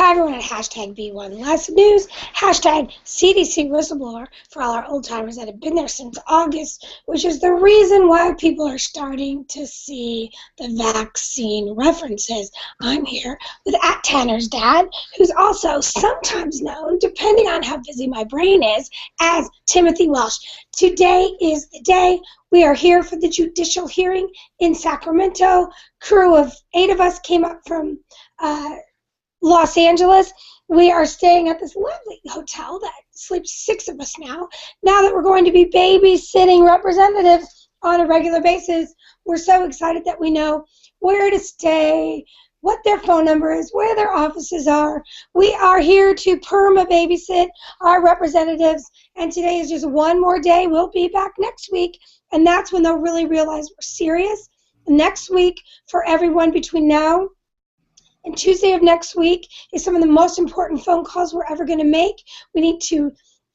Hi everyone at hashtag B1 Less News, hashtag CDC Whistleblower for all our old timers that have been there since August, which is the reason why people are starting to see the vaccine references. I'm here with @Tanner's dad, who's also sometimes known, depending on how busy my brain is, as Timothy Welsh. Today is the day. We are here for the judicial hearing in Sacramento. Crew of 8 of us came up from Los Angeles. We are staying at this lovely hotel that sleeps 6 of us now. Now that we're going to be babysitting representatives on a regular basis, we're so excited that we know where to stay, what their phone number is, where their offices are. We are here to perma babysit our representatives, and today is just one more day. We'll be back next week, and that's when they'll really realize we're serious. Next week, for everyone between now and Tuesday of next week, is some of the most important phone calls we're ever going to make. We need to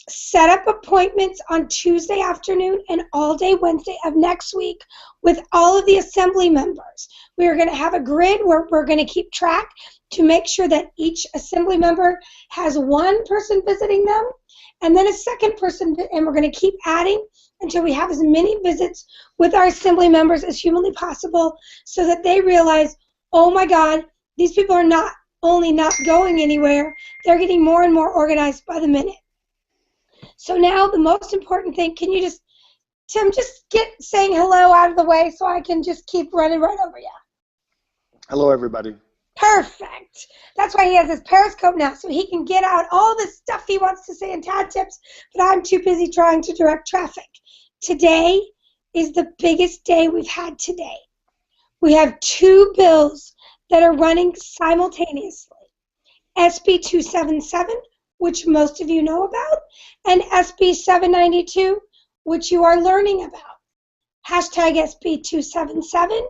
set up appointments on Tuesday afternoon and all day Wednesday of next week with all of the assembly members. We are going to have a grid where we're going to keep track to make sure that each assembly member has one person visiting them and then a second person, and we're going to keep adding until we have as many visits with our assembly members as humanly possible, so that they realize, oh my God, these people are not only not going anywhere, they're getting more and more organized by the minute. So now the most important thing, can you just, Tim, just get saying hello out of the way so I can just keep running right over you. Hello, everybody. Perfect. That's why he has his Periscope now, so he can get out all the stuff he wants to say in Tad Tips, but I'm too busy trying to direct traffic. Today is the biggest day we've had today. We have 2 bills that are running simultaneously. SB 277, which most of you know about, and SB 792, which you are learning about. Hashtag SB 277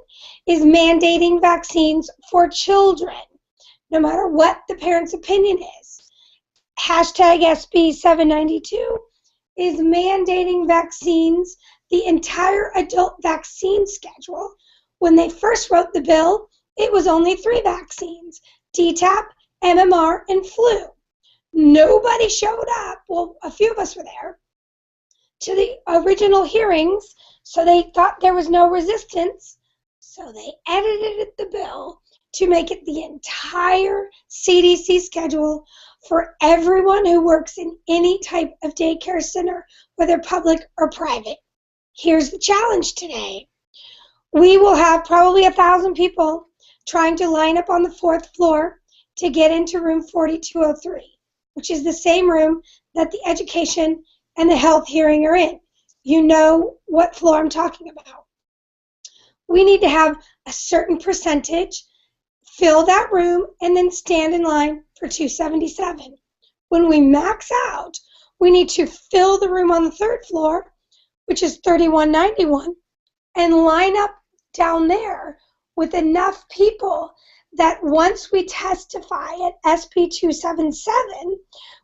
is mandating vaccines for children, no matter what the parent's opinion is. Hashtag SB 792 is mandating vaccines, the entire adult vaccine schedule. When they first wrote the bill, it was only 3 vaccines: DTaP, MMR, and flu. Nobody showed up, well, a few of us were there, to the original hearings, so they thought there was no resistance, so they edited the bill to make it the entire CDC schedule for everyone who works in any type of daycare center, whether public or private. Here's the challenge today. We will have probably 1,000 people trying to line up on the 4th floor to get into room 4203, which is the same room that the education and the health hearing are in. You know what floor I'm talking about. We need to have a certain percentage fill that room and then stand in line for 277. When we max out, we need to fill the room on the 3rd floor, which is 3191, and line up down there with enough people that once we testify at SB 277,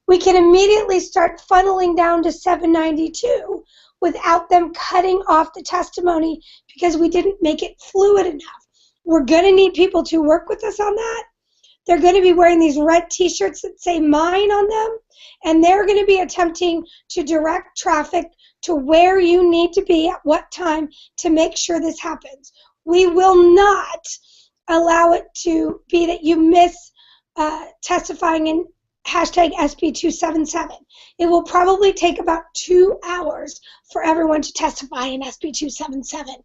we can immediately start funneling down to 792 without them cutting off the testimony because we didn't make it fluid enough. We're going to need people to work with us on that. They're going to be wearing these red t-shirts that say mine on them, and they're going to be attempting to direct traffic to where you need to be at what time to make sure this happens. We will not allow it to be that you miss testifying in hashtag SB 277. It will probably take about 2 hours for everyone to testify in SB 277.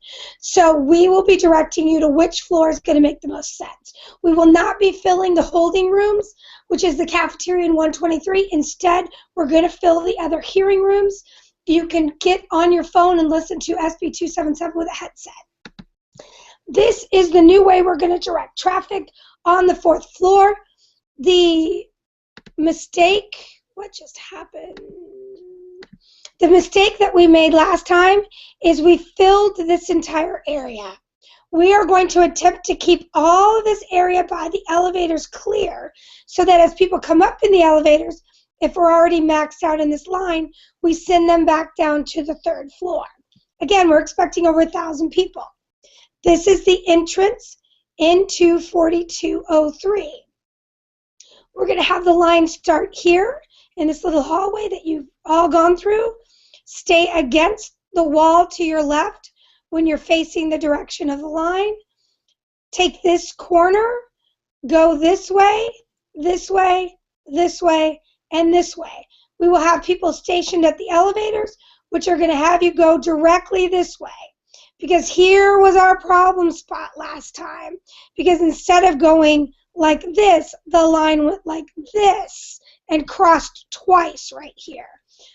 So we will be directing you to which floor is going to make the most sense. We will not be filling the holding rooms, which is the cafeteria in 123. Instead, we're going to fill the other hearing rooms. You can get on your phone and listen to SB 277 with a headset. This is the new way we're going to direct traffic on the 4th floor. The mistake, what just happened? The mistake that we made last time is we filled this entire area. We are going to attempt to keep all of this area by the elevators clear so that as people come up in the elevators, if we're already maxed out in this line, we send them back down to the 3rd floor. Again, we're expecting over 1,000 people. This is the entrance into 4203. We're going to have the line start here in this little hallway that you've all gone through. Stay against the wall to your left when you're facing the direction of the line. Take this corner, go this way, this way, this way, and this way. We will have people stationed at the elevators, which are going to have you go directly this way. Because here was our problem spot last time. Because instead of going like this, the line went like this and crossed twice right here.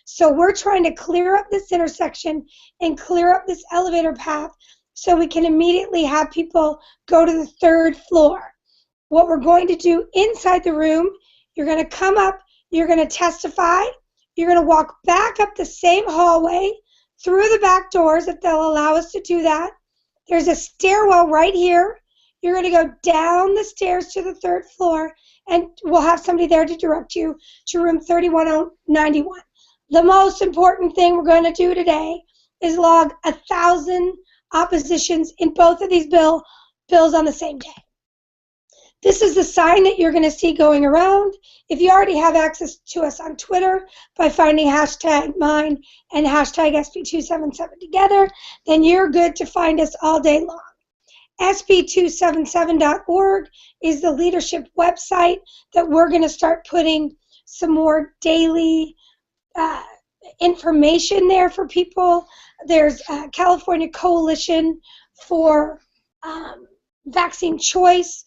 So we're trying to clear up this intersection and clear up this elevator path so we can immediately have people go to the 3rd floor. What we're going to do inside the room, you're going to come up, you're going to testify, you're going to walk back up the same hallway through the back doors if they'll allow us to do that. There's a stairwell right here. You're going to go down the stairs to the 3rd floor, and we'll have somebody there to direct you to room 3191. The most important thing we're going to do today is log 1,000 oppositions in both of these bills on the same day. This is the sign that you're going to see going around. If you already have access to us on Twitter by finding hashtag mine and hashtag SB277 together, then you're good to find us all day long. SB277.org is the leadership website that we're going to start putting some more daily information there for people. There's a California Coalition for Vaccine Choice.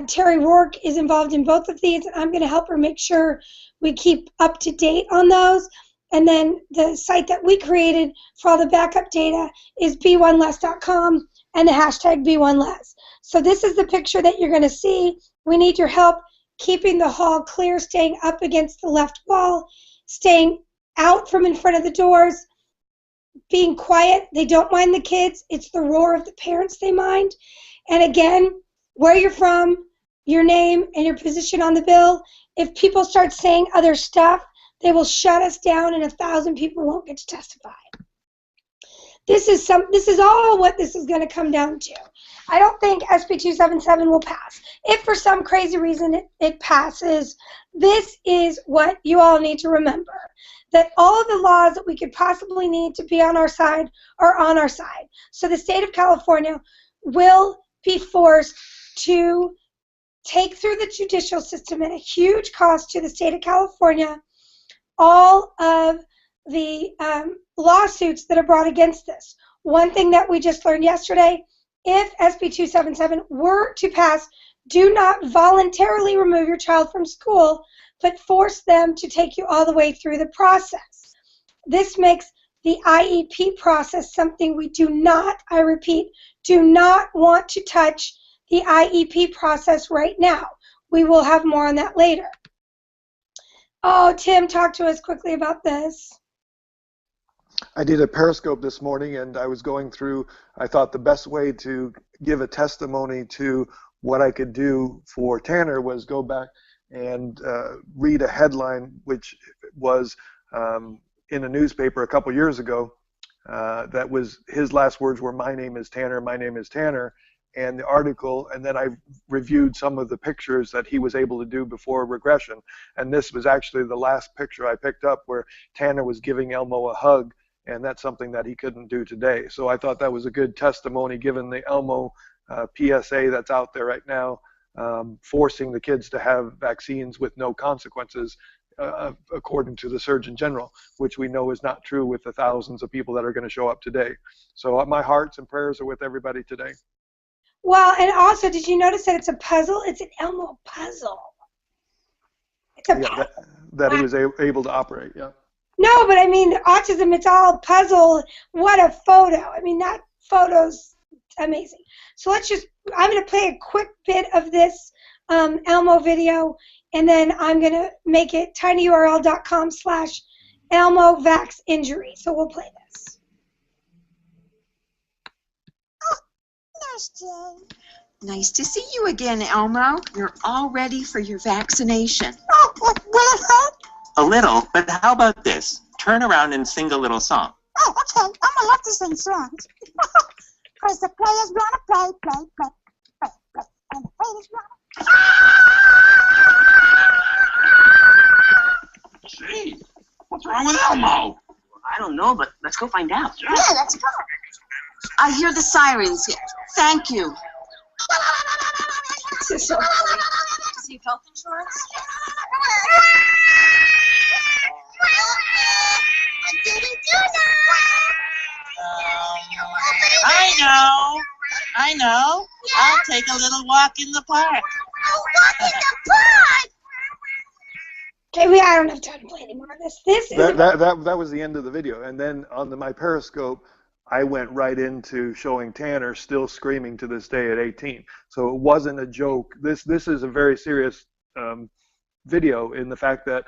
Terry Rourke is involved in both of these, and I'm going to help her make sure we keep up to date on those. And then the site that we created for all the backup data is b1less.com and the hashtag b1less. So this is the picture that you're going to see. We need your help keeping the hall clear, staying up against the left wall, staying out from in front of the doors, being quiet. They don't mind the kids. It's the roar of the parents they mind. And again, where you're from, your name, and your position on the bill. If people start saying other stuff, they will shut us down and 1,000 people won't get to testify. This is all what this is going to come down to. I don't think SB 277 will pass. If for some crazy reason it passes, this is what you all need to remember. That all of the laws that we could possibly need to be on our side are on our side. So the state of California will be forced to take through the judicial system at a huge cost to the state of California all of the lawsuits that are brought against this. One thing that we just learned yesterday, if SB 277 were to pass, do not voluntarily remove your child from school, but force them to take you all the way through the process. This makes the IEP process something we do not, I repeat, do not want to touch the IEP process right now. We will have more on that later. Oh, Tim, talk to us quickly about this. I did a Periscope this morning, and I was going through, I thought the best way to give a testimony to what I could do for Tanner was go back and read a headline which was in a newspaper a couple years ago. That was, his last words were, "My name is Tanner, my name is Tanner." And the article, and then I reviewed some of the pictures that he was able to do before regression. And this was actually the last picture I picked up where Tanner was giving Elmo a hug, and that's something that he couldn't do today. So I thought that was a good testimony given the Elmo PSA that's out there right now, forcing the kids to have vaccines with no consequences, according to the Surgeon General, which we know is not true with the thousands of people that are going to show up today. So my hearts and prayers are with everybody today. Well, and also, did you notice that it's a puzzle? It's an Elmo puzzle. It's a puzzle. That he was able to operate, yeah. No, but I mean, autism, it's all puzzle. What a photo. I mean, that photo's amazing. So let's just, I'm going to play a quick bit of this Elmo video, and then I'm going to make it tinyurl.com/ElmoVaxInjury. So we'll play this. Nice to see you again, Elmo. You're all ready for your vaccination. Oh, will it hurt? A little, but how about this? Turn around and sing a little song. Oh, okay. I'm gonna love to sing songs. Because the player's gonna play. And the player's gonna... wrong with Elmo? I don't know, but let's go find out. Yeah, let's go. I hear the sirens here. Thank you. This is so funny. Receive health insurance? What do we do now? I know. I'll take a little walk in the park. Walk in the park. Okay, I don't have time to play any more of this. This is That was the end of the video. And then on my Periscope, I went right into showing Tanner still screaming to this day at 18. So it wasn't a joke. This is a very serious video in the fact that,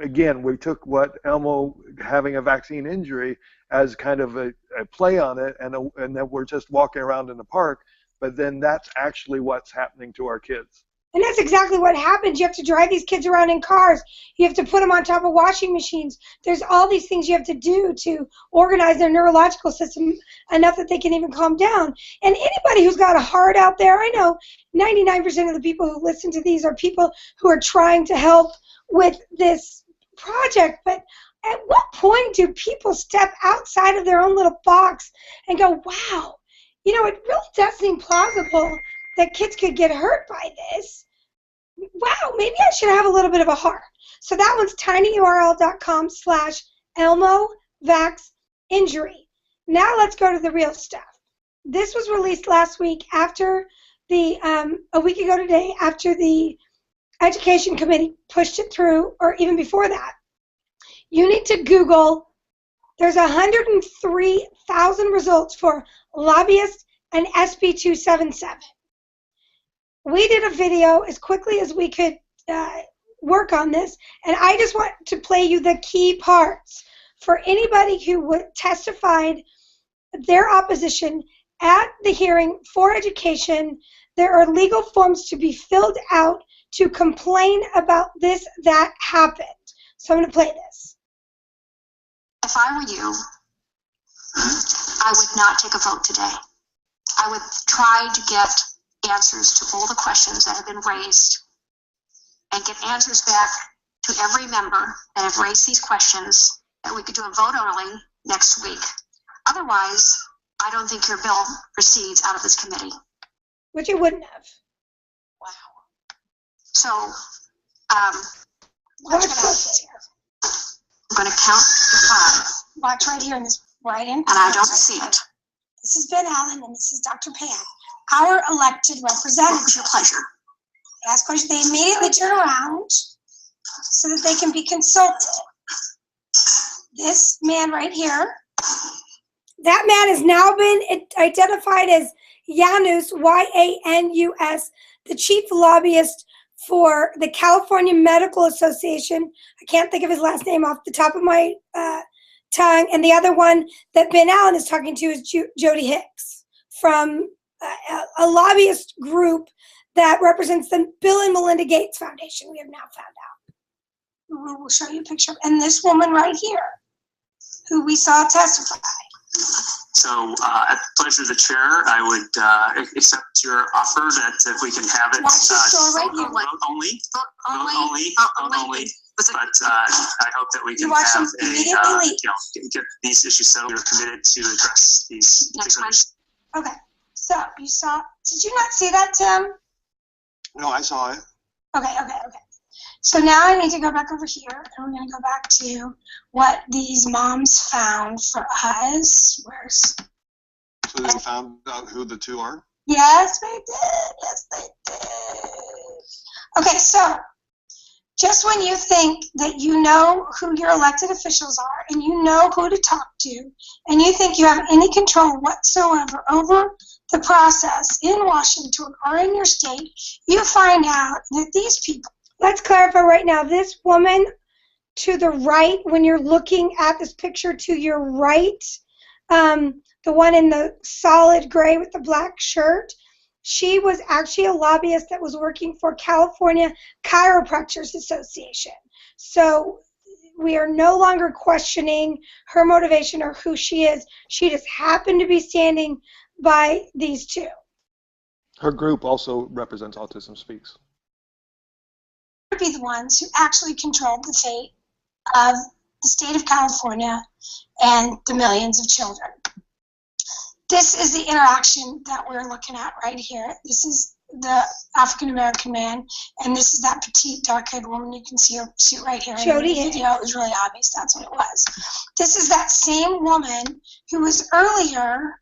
again, we took what Elmo having a vaccine injury as kind of a play on it, and that we're just walking around in the park. But then that's actually what's happening to our kids. And that's exactly what happens. You have to drive these kids around in cars. You have to put them on top of washing machines. There's all these things you have to do to organize their neurological system enough that they can even calm down. And anybody who's got a heart out there, I know 99% of the people who listen to these are people who are trying to help with this project. But at what point do people step outside of their own little box and go, wow, it really does seem plausible that kids could get hurt by this. Wow, maybe I should have a little bit of a heart. So that one's tinyurl.com/ElmoVaxInjury. Now let's go to the real stuff. This was released last week after a week ago today, after the Education Committee pushed it through, or even before that. You need to Google, there's 103,000 results for lobbyist and SB 277. We did a video as quickly as we could work on this, and I just want to play you the key parts. For anybody who testified their opposition at the hearing for education, there are legal forms to be filled out to complain about this that happened. So I'm going to play this. If I were you, I would not take a vote today. I would try to get answers to all the questions that have been raised and get answers back to every member that have raised these questions, that we could do a vote early next week. Otherwise, I don't think your bill proceeds out of this committee. Which it wouldn't have. Wow. So, Watch closely. I'm going to count to 5. Watch right here in this And I don't see it. This is Ben Allen and this is Dr. Pam, our elected representative. It's your pleasure. They ask questions, they immediately turn around so that they can be consulted. This man right here. That man has now been identified as Janus, Y-A-N-U-S, the chief lobbyist for the California Medical Association. I can't think of his last name off the top of my tongue. And the other one that Ben Allen is talking to is Jody Hicks from a lobbyist group that represents the Bill and Melinda Gates Foundation, we have now found out. We'll show you a picture. And this woman right here, who we saw testify. So, at the pleasure of the chair, I would accept your offer that if we can have it Watch this show right here. vote only. But I hope that we can watch have them immediately leave. get these issues settled. We're committed to address these issues. Okay, so you saw, did you not see that, Tim? No, I saw it. Okay. So now I need to go back over here, and we're going to go back to what these moms found for us. So they found out who the two are? Yes, they did. Okay, so just when you think that you know who your elected officials are and you know who to talk to and you think you have any control whatsoever over the process in Washington or in your state, you find out that these people. Let's clarify right now. This woman to the right, when you're looking at this picture to your right, the one in the solid gray with the black shirt, she was actually a lobbyist that was working for California Chiropractors Association. So we are no longer questioning her motivation or who she is. She just happened to be standing by these two. Her group also represents Autism Speaks. Be the ones who actually controlled the fate of the state of California and the millions of children. This is the interaction that we're looking at right here. This is the African-American man, and this is that petite, dark-haired woman. You can see her suit right here. Jody in the video, it was really obvious that's what it was. This is that same woman who was earlier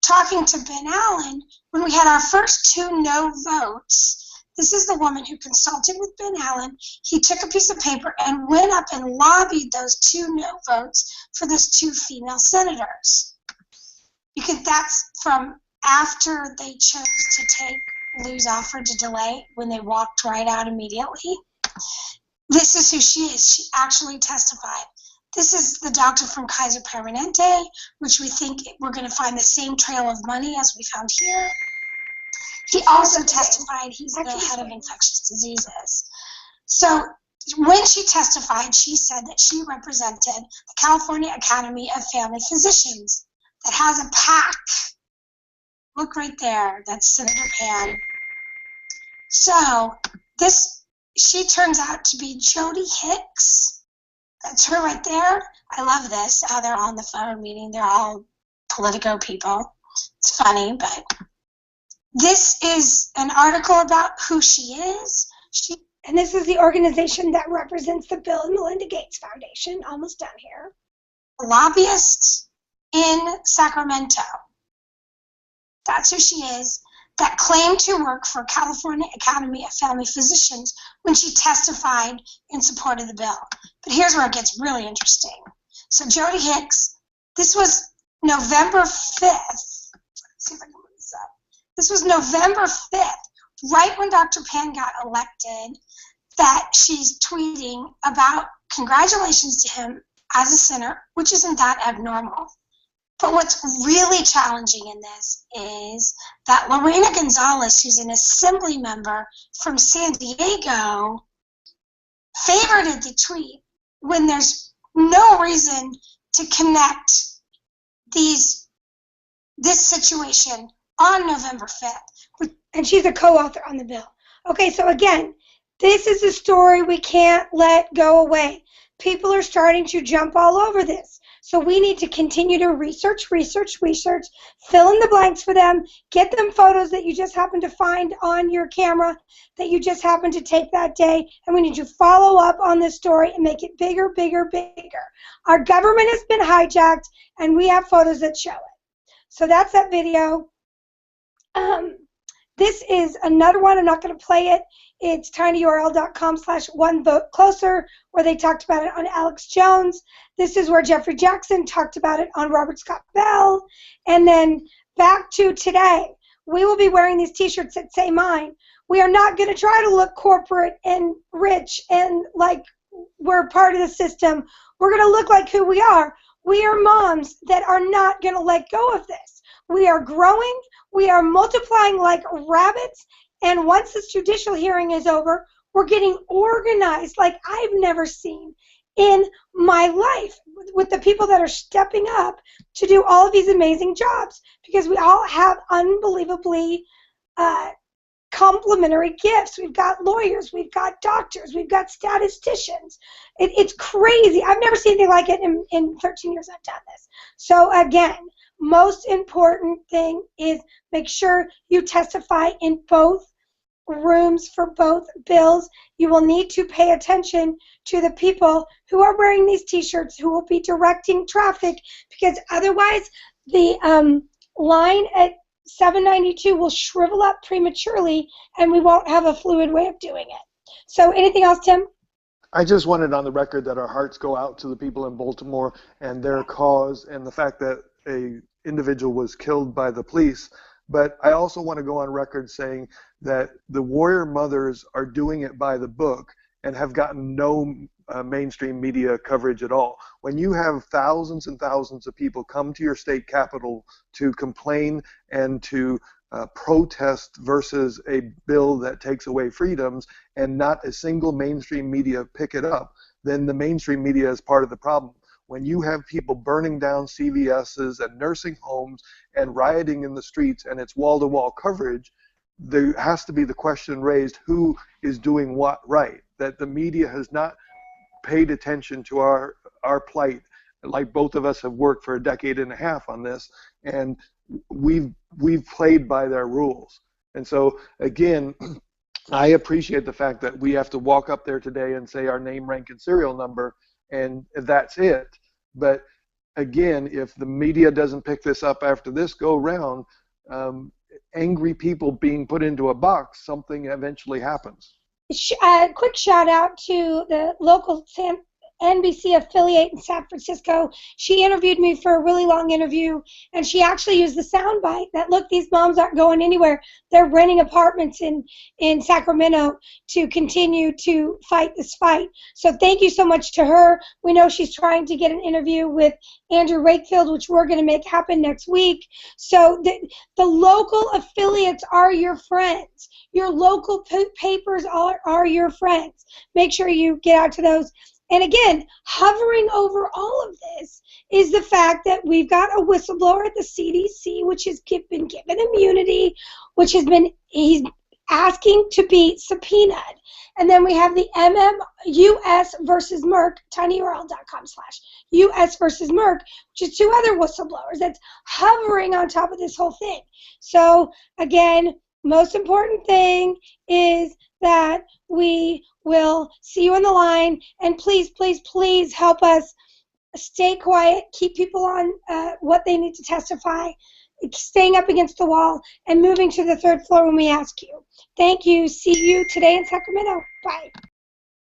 talking to Ben Allen when we had our first 2 no votes. This is the woman who consulted with Ben Allen. He took a piece of paper and went up and lobbied those 2 no votes for those 2 female senators. Because that's from after they chose to take Lou's offer to delay, when they walked right out immediately. This is who she is. She actually testified. This is the doctor from Kaiser Permanente, which we think we're going to find the same trail of money as we found here. He also testified. He's the head of infectious diseases. So when she testified, she said that she represented the California Academy of Family Physicians that has a PAC. Look right there. That's Senator Pan. So she turns out to be Jody Hicks. That's her right there. I love this. How they're on the phone meeting. They're all Politico people. It's funny, but this is an article about who she is. And this is the organization that represents the Bill and Melinda Gates Foundation. Almost done here. Lobbyist in Sacramento. That's who she is, that claimed to work for California Academy of Family Physicians when she testified in support of the bill. But here's where it gets really interesting. So Jody Hicks, this was November 5th. Let's see if I can move this up. This was November 5th, right when Dr. Pan got elected, that she's tweeting about congratulations to him as a senator, which isn't that abnormal. But what's really challenging in this is that Lorena Gonzalez, who's an assembly member from San Diego, favorited the tweet when there's no reason to connect this situation on November 5th. And she's a co-author on the bill. Okay, so again, this is a story we can't let go away. People are starting to jump all over this. So we need to continue to research, fill in the blanks for them, get them photos that you just happen to find on your camera that you just happened to take that day, and we need to follow up on this story and make it bigger, bigger, bigger. Our government has been hijacked, and we have photos that show it. So that's that video. This is another one. I'm not going to play it. It's tinyurl.com/OneVoteCloser, where they talked about it on Alex Jones. This is where Jeffrey Jackson talked about it on Robert Scott Bell. And then back to today. We will be wearing these T-shirts that say mine. We are not going to try to look corporate and rich and like we're part of the system. We're going to look like who we are. We are moms that are not going to let go of this. We are growing. We are multiplying like rabbits. And once this judicial hearing is over, we're getting organized like I've never seen in my life with the people that are stepping up to do all of these amazing jobs, because we all have unbelievably complementary gifts. We've got lawyers, we've got doctors, we've got statisticians. It's crazy. I've never seen anything like it in 13 years I've done this. So again, most important thing is make sure you testify in both rooms for both bills. You will need to pay attention to the people who are wearing these T-shirts, who will be directing traffic, because otherwise the line at 792 will shrivel up prematurely and we won't have a fluid way of doing it. So anything else, Tim? I just wanted on the record that our hearts go out to the people in Baltimore and their cause and the fact that a individual was killed by the police. But I also want to go on record saying that the warrior mothers are doing it by the book and have gotten no mainstream media coverage at all. When you have thousands and thousands of people come to your state capitol to complain and to protest versus a bill that takes away freedoms, and not a single mainstream media pick it up, then the mainstream media is part of the problem. When you have people burning down CVS's and nursing homes and rioting in the streets and it's wall-to-wall coverage, there has to be the question raised, who is doing what right? That the media has not paid attention to our our plight. Like both of us have worked for a decade and a half on this, and we've played by their rules. And so again, I appreciate the fact that we have to walk up there today and say our name, rank, and serial number, and that's it. But again, if the media doesn't pick this up after this go round, angry people being put into a box, something eventually happens. Quick shout out to the local NBC affiliate in San Francisco. She interviewed me for a really long interview, and she actually used the soundbite that, look, these moms aren't going anywhere. They're renting apartments in Sacramento to continue to fight this fight. So thank you so much to her. We know she's trying to get an interview with Andrew Wakefield, which we're going to make happen next week. So the local affiliates are your friends. Your local papers are your friends. Make sure you get out to those. And again, hovering over all of this is the fact that we've got a whistleblower at the CDC, which has been given immunity, which he's asking to be subpoenaed. And then we have the US versus Merck, tinyurl.com/US versus Merck, which is two other whistleblowers that's hovering on top of this whole thing. So again, most important thing is that we will see you on the line, and please, please, please help us stay quiet, keep people on what they need to testify, staying up against the wall, and moving to the third floor when we ask you. Thank you. See you today in Sacramento. Bye.